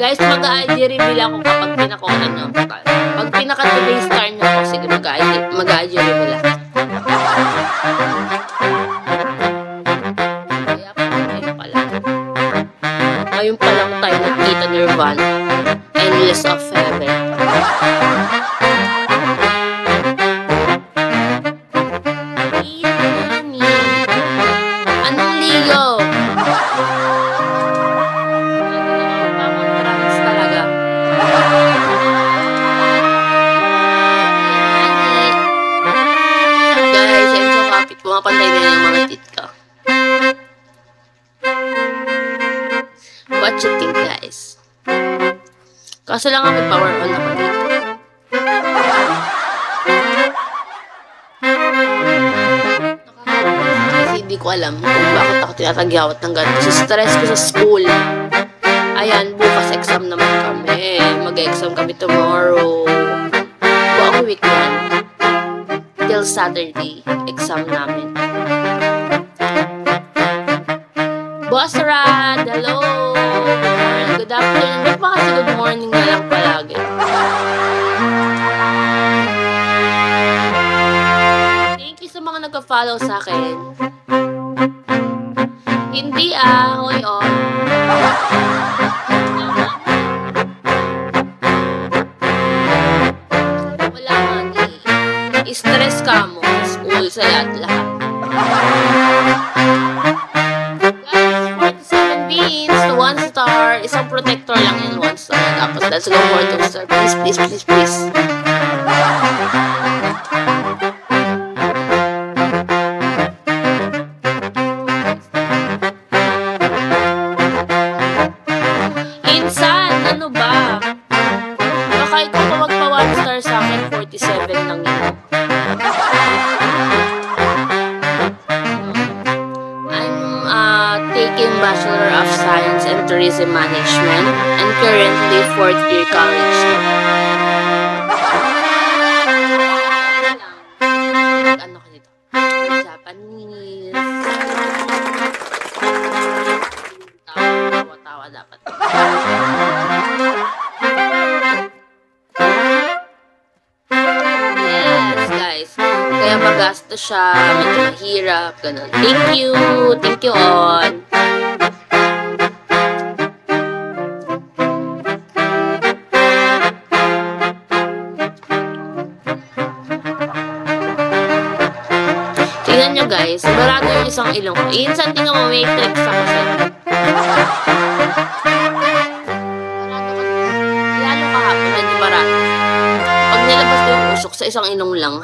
Guys, mag-ID reveal ako kapag pinakuha nyo. Pag pinaka-today star nyo ako, sige mag-ID reveal ako. Kaya ngayon pa lang tayo nagkita Nirvana. Endless of Heaven. Anong Leo? Pumapantay na yung mga titka. What you think, guys? Kaso lang may power on ako dito. Kasi hindi ko alam kung bakit ako tinatagyawat ng ganito. Kasi stress ko sa school. Ayan, bukas exam naman kami. Mag-exam kami tomorrow. Buong weekend. Till Saturday, exam namin. Boss Rad, hello! Good afternoon. Baka kasi good morning na lang palagi. Thank you sa mga nagka-follow sa akin. Hindi hoy on. Wala nga stress ka mo sa school, sa lahat-lahat. Guys, 47 beans to 1 star. Isang protector lang yun, 1 star. Tapos, let's go for 2 star. Please, please, please, please. Insan, ano ba? Baka ikaw pa magpa 1 star sa akin, 47 lang yun. Taking Bachelor of Science in Tourism Management and currently 4th year college. Ano ka dito? Japanese. Tawa-tawa dapat. Yes, guys. Kaya magasto siya, medyo mahirap, ganun. Thank you on. Tingnan nyo guys, barado yung isang ilong ko. Insan, tingnan mo, may tricks ako sa'yo. Lalo kahapon, medyo barado. Pag nilabas ko yung usok sa isang ilong lang.